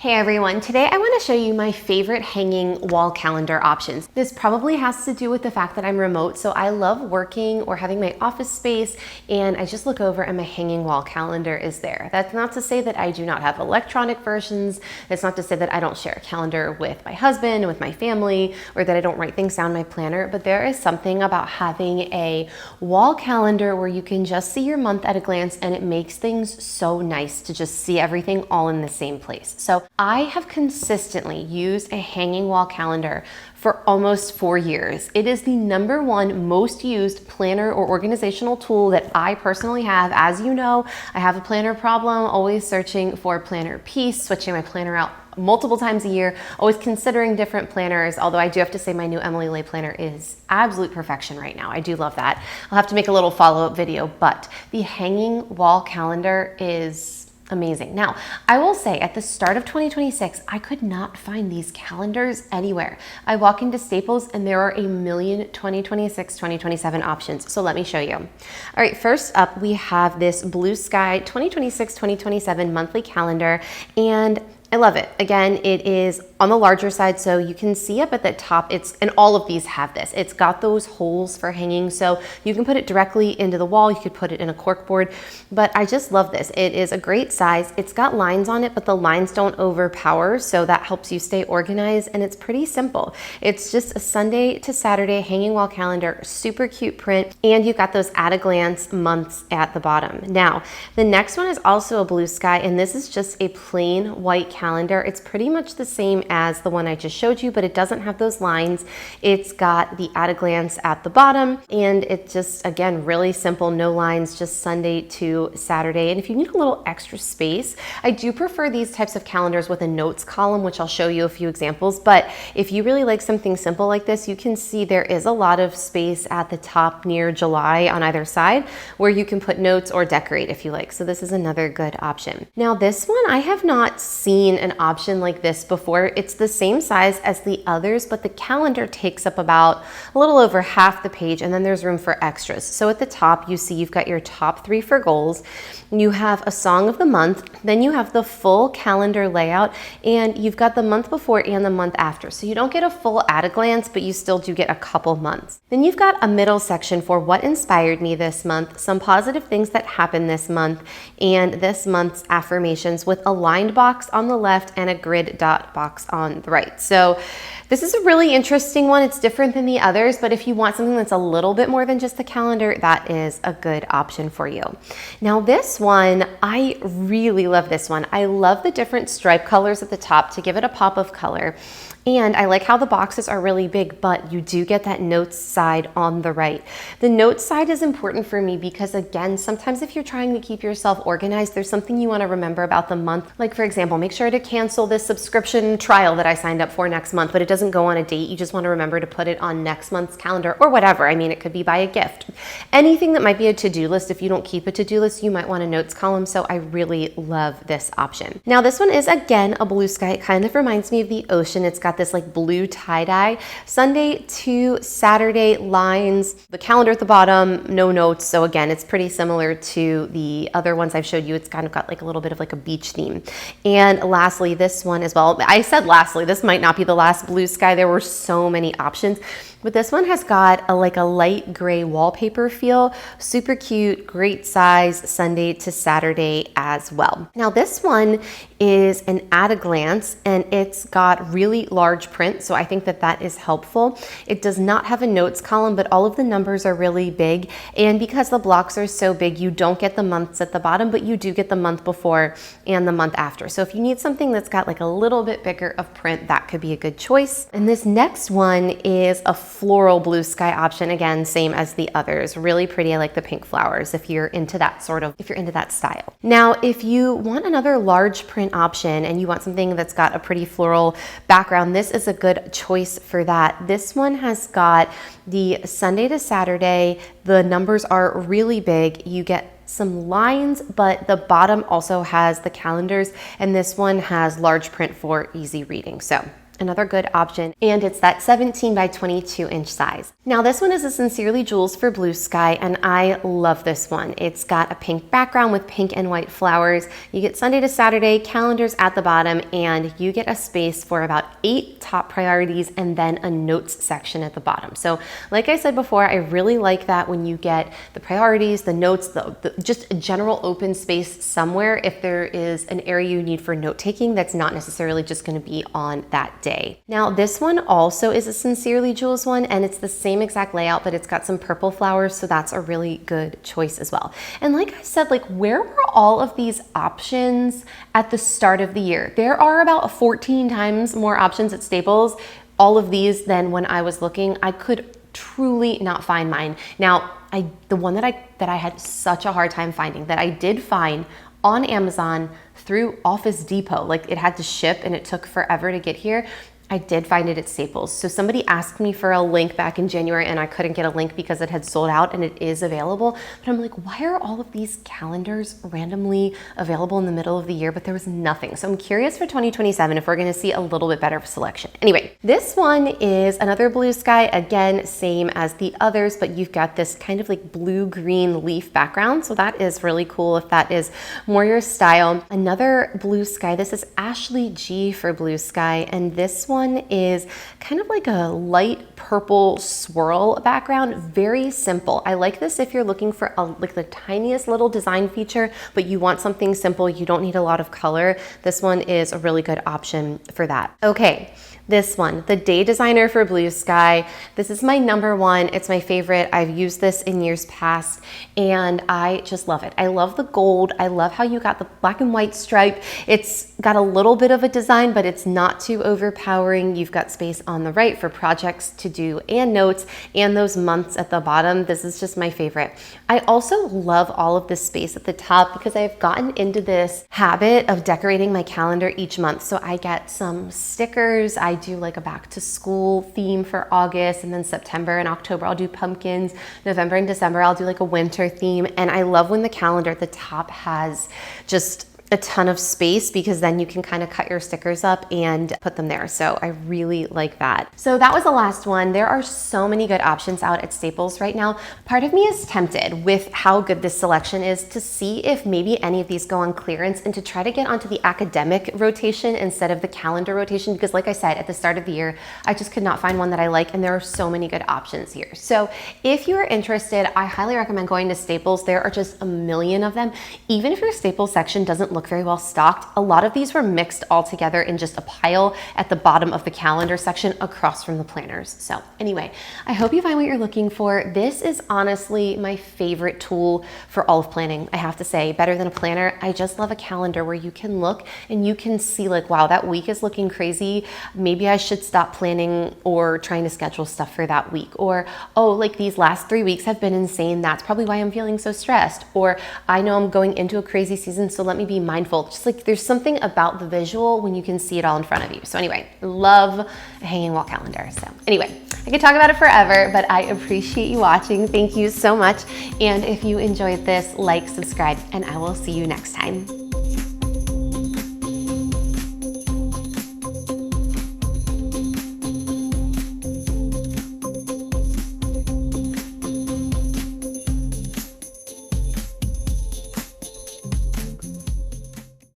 Hey everyone, today I want to show you my favorite hanging wall calendar options. This probably has to do with the fact that I'm remote, so I love working or having my office space and I just look over and my hanging wall calendar is there. That's not to say that I do not have electronic versions. It's not to say that I don't share a calendar with my husband, with my family, or that I don't write things down in my planner, but there is something about having a wall calendar where you can just see your month at a glance and it makes things so nice to just see everything all in the same place. So I have consistently used a hanging wall calendar for almost 4 years. It is the #1 most used planner or organizational tool that I personally have. As you know, I have a planner problem, always searching for planner peace, switching my planner out multiple times a year, always considering different planners, although I do have to say my new Emily Lay planner is absolute perfection right now. I do love that. I'll have to make a little follow-up video, but the hanging wall calendar is amazing. Now, I will say at the start of 2026, I could not find these calendars anywhere. I walk into Staples and there are a million 2026, 2027 options. So let me show you. All right, first up, we have this Blue Sky 2026, 2027 monthly calendar, and I love it. Again, it is on the larger side, so you can see up at the top, and all of these have this. It's got those holes for hanging, so you can put it directly into the wall. You could put it in a cork board, but I just love this. It is a great size. It's got lines on it, but the lines don't overpower, so that helps you stay organized, and it's pretty simple. It's just a Sunday to Saturday hanging wall calendar, super cute print, and you've got those at a glance months at the bottom. Now, the next one is also a Blue Sky, and this is just a plain white calendar. It's pretty much the same as the one I just showed you, but it doesn't have those lines. It's got the at a glance at the bottom, and it's just, again, really simple, no lines, just Sunday to Saturday. And if you need a little extra space, I do prefer these types of calendars with a notes column, which I'll show you a few examples. But if you really like something simple like this, you can see there is a lot of space at the top near July on either side where you can put notes or decorate if you like. So this is another good option. Now this one, I have not seen an option like this before. It's the same size as the others, but the calendar takes up about a little over half the page, and then there's room for extras. So at the top, you see you've got your top 3 for goals. You have a song of the month, then you have the full calendar layout, and you've got the month before and the month after. So you don't get a full at a glance, but you still do get a couple months. Then you've got a middle section for what inspired me this month, some positive things that happened this month, and this month's affirmations with a lined box on the left and a grid dot box on the right. So this is a really interesting one. It's different than the others, but if you want something that's a little bit more than just the calendar, that is a good option for you. Now this one, I really love this one. I love the different stripe colors at the top to give it a pop of color. And I like how the boxes are really big, but you do get that notes side on the right. The notes side is important for me because, again, sometimes if you're trying to keep yourself organized, there's something you want to remember about the month. Like, for example, make sure to cancel this subscription trial that I signed up for next month, but it doesn't go on a date. You just want to remember to put it on next month's calendar or whatever. I mean, it could be by a gift. Anything that might be a to-do list. If you don't keep a to-do list, you might want a notes column. So I really love this option. Now, this one is, again, a Blue Sky. It kind of reminds me of the ocean. It's got this like blue tie-dye. Sunday to Saturday lines, the calendar at the bottom, no notes. So again, it's pretty similar to the other ones I've showed you. It's kind of got like a little bit of like a beach theme. And lastly, this one as well. I said lastly, this might not be the last Blue Sky. There were so many options. But this one has got a light gray wallpaper feel, super cute, great size, Sunday to Saturday as well. Now this one is an at a glance and it's got really large print, so I think that that is helpful. It does not have a notes column, but all of the numbers are really big, and because the blocks are so big, you don't get the months at the bottom, but you do get the month before and the month after. So if you need something that's got like a little bit bigger of print, that could be a good choice. And this next one is a floral Blue Sky option. Again, same as the others. Really pretty. I like the pink flowers if you're into that style. Now, if you want another large print option and you want something that's got a pretty floral background, this is a good choice for that. This one has got the Sunday to Saturday. The numbers are really big. You get some lines, but the bottom also has the calendars, and this one has large print for easy reading. So another good option, and it's that 17 by 22 inch size. Now this one is a Sincerely Jules for blue sky, and I love this one. It's got a pink background with pink and white flowers. You get Sunday to Saturday, calendars at the bottom, and you get a space for about 8 top priorities and then a notes section at the bottom. So like I said before, I really like that when you get the priorities, the notes, just a general open space somewhere if there is an area you need for note taking that's not necessarily just going to be on that day. Now this one also is a Sincerely Jules one, and it's the same exact layout, but it's got some purple flowers, so that's a really good choice as well. And like I said, like, where were all of these options at the start of the year? There are about 14 times more options at Staples, all of these, than when I was looking. I could truly not find mine. Now, the one that I had such a hard time finding, that I did find on Amazon through Office Depot, like it had to ship and it took forever to get here, I did find it at Staples. So somebody asked me for a link back in January and I couldn't get a link because it had sold out, and it is available. But I'm like, why are all of these calendars randomly available in the middle of the year? But there was nothing. So I'm curious for 2027 if we're gonna see a little bit better selection. Anyway, this one is another blue sky. Again, same as the others, but you've got this kind of like blue-green leaf background. So that is really cool if that is more your style. Another blue sky, this is Ashley G for blue sky, and this one is kind of like a light purple swirl background, very simple. I like this if you're looking for like the tiniest little design feature, but you want something simple, you don't need a lot of color. This one is a really good option for that. Okay. This one, the Day Designer for blue sky. This is my number one. It's my favorite. I've used this in years past and I just love it. I love the gold. I love how you got the black and white stripe. It's got a little bit of a design, but it's not too overpowering. You've got space on the right for projects to do and notes, and those months at the bottom. This is just my favorite. I also love all of this space at the top because I've gotten into this habit of decorating my calendar each month. So I get some stickers. I do like a back to school theme for August, and then September and October I'll do pumpkins. November and December I'll do like a winter theme. And I love when the calendar at the top has just a ton of space, because then you can kind of cut your stickers up and put them there. So I really like that. So that was the last one. There are so many good options out at Staples right now. Part of me is tempted with how good this selection is to see if maybe any of these go on clearance and to try to get onto the academic rotation instead of the calendar rotation, because like I said, at the start of the year, I just could not find one that I like, and there are so many good options here. So if you're interested, I highly recommend going to Staples. There are just a million of them. Even if your Staples section doesn't look very well stocked, a lot of these were mixed all together in just a pile at the bottom of the calendar section across from the planners. So anyway, I hope you find what you're looking for. This is honestly my favorite tool for all of planning. I have to say, better than a planner. I just love a calendar where you can look and you can see like, wow, that week is looking crazy. Maybe I should stop planning or trying to schedule stuff for that week. Or, oh, like these last 3 weeks have been insane. That's probably why I'm feeling so stressed. Or I know I'm going into a crazy season, so let me be mindful. Just like there's something about the visual when you can see it all in front of you. So anyway, love a hanging wall calendar. So anyway, I could talk about it forever, but I appreciate you watching. Thank you so much. And if you enjoyed this, like, subscribe, and I will see you next time.